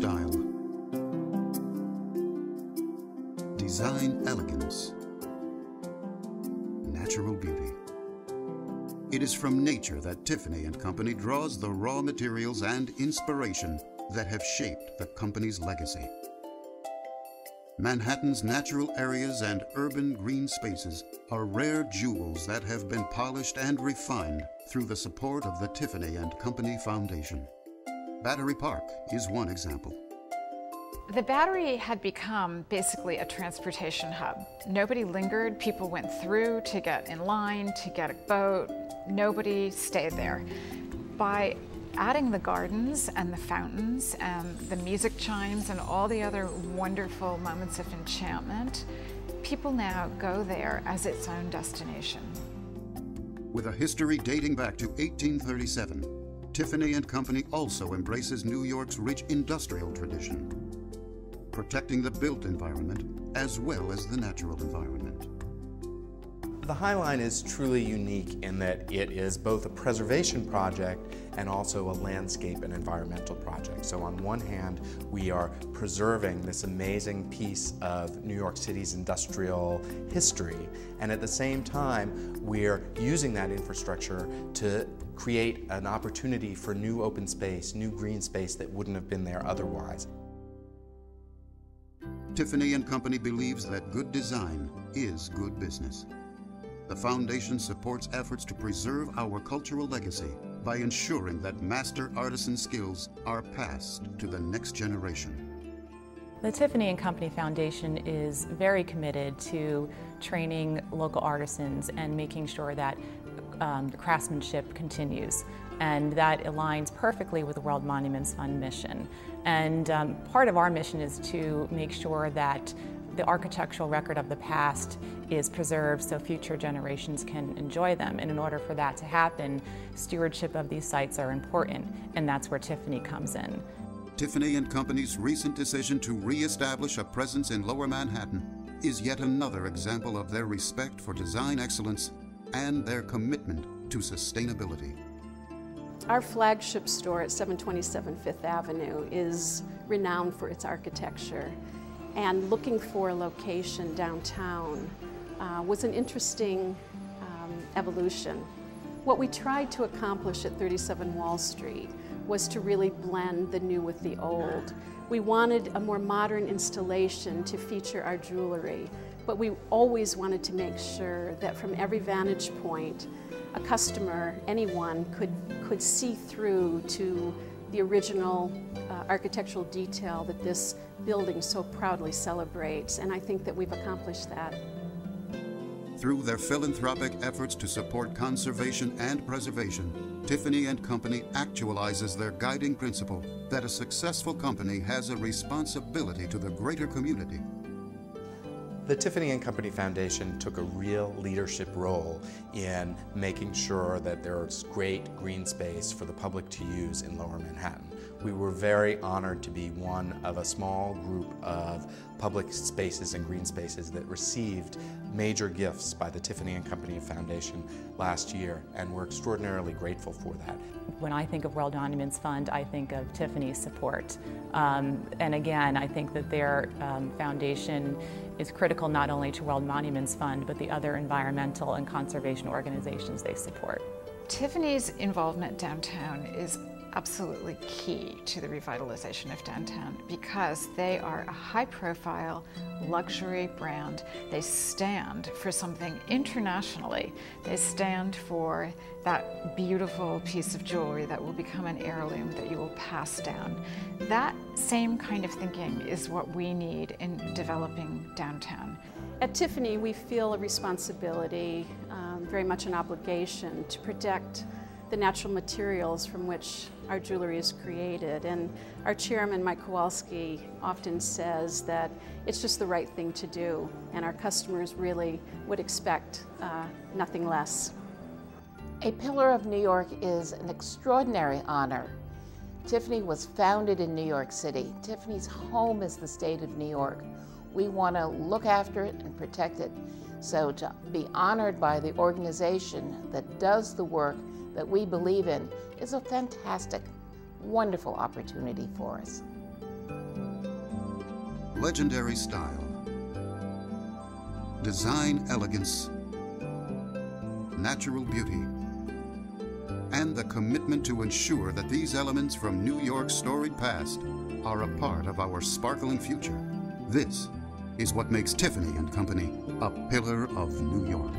style, design elegance, natural beauty. It is from nature that Tiffany & Company draws the raw materials and inspiration that have shaped the company's legacy. Manhattan's natural areas and urban green spaces are rare jewels that have been polished and refined through the support of the Tiffany & Company Foundation. Battery Park is one example. The Battery had become basically a transportation hub. Nobody lingered. People went through to get in line, to get a boat. Nobody stayed there. By adding the gardens and the fountains and the music chimes and all the other wonderful moments of enchantment, people now go there as its own destination. With a history dating back to 1837, Tiffany & Company also embraces New York's rich industrial tradition, protecting the built environment as well as the natural environment. The High Line is truly unique in that it is both a preservation project and also a landscape and environmental project. So on one hand, we are preserving this amazing piece of New York City's industrial history, and at the same time, we're using that infrastructure to create an opportunity for new open space, new green space that wouldn't have been there otherwise. Tiffany & Company believes that good design is good business. The Foundation supports efforts to preserve our cultural legacy by ensuring that master artisan skills are passed to the next generation. The Tiffany & Company Foundation is very committed to training local artisans and making sure that craftsmanship continues. And that aligns perfectly with the World Monuments Fund mission. And part of our mission is to make sure that the architectural record of the past is preserved so future generations can enjoy them. And in order for that to happen, stewardship of these sites are important, and that's where Tiffany comes in. Tiffany & Company's recent decision to re-establish a presence in Lower Manhattan is yet another example of their respect for design excellence and their commitment to sustainability. Our flagship store at 727 Fifth Avenue is renowned for its architecture, and looking for a location downtown was an interesting evolution. What we tried to accomplish at 37 Wall Street was to really blend the new with the old. We wanted a more modern installation to feature our jewelry, but we always wanted to make sure that from every vantage point, a customer, anyone, could see through to the original architectural detail that this building so proudly celebrates, and I think that we've accomplished that. Through their philanthropic efforts to support conservation and preservation, Tiffany & Company actualizes their guiding principle that a successful company has a responsibility to the greater community. The Tiffany & Company Foundation took a real leadership role in making sure that there's great green space for the public to use in Lower Manhattan. We were very honored to be one of a small group of public spaces and green spaces that received major gifts by the Tiffany & Company Foundation last year, and we're extraordinarily grateful for that. When I think of World Monuments Fund, I think of Tiffany's support. And again, I think that their foundation is critical not only to World Monuments Fund, but the other environmental and conservation organizations they support. Tiffany's involvement downtown is absolutely key to the revitalization of downtown because they are a high-profile luxury brand. They stand for something internationally. They stand for that beautiful piece of jewelry that will become an heirloom that you will pass down. That same kind of thinking is what we need in developing downtown. At Tiffany, we feel a responsibility, very much an obligation, to protect the natural materials from which our jewelry is created. And our chairman, Mike Kowalski, often says that it's just the right thing to do, and our customers really would expect nothing less. A Pillar of New York is an extraordinary honor. Tiffany was founded in New York City. Tiffany's home is the state of New York. We want to look after it and protect it. So to be honored by the organization that does the work that we believe in is a fantastic, wonderful opportunity for us. legendary style, design elegance, natural beauty, and the commitment to ensure that these elements from New York's storied past are a part of our sparkling future. This is what makes Tiffany & Company a pillar of New York.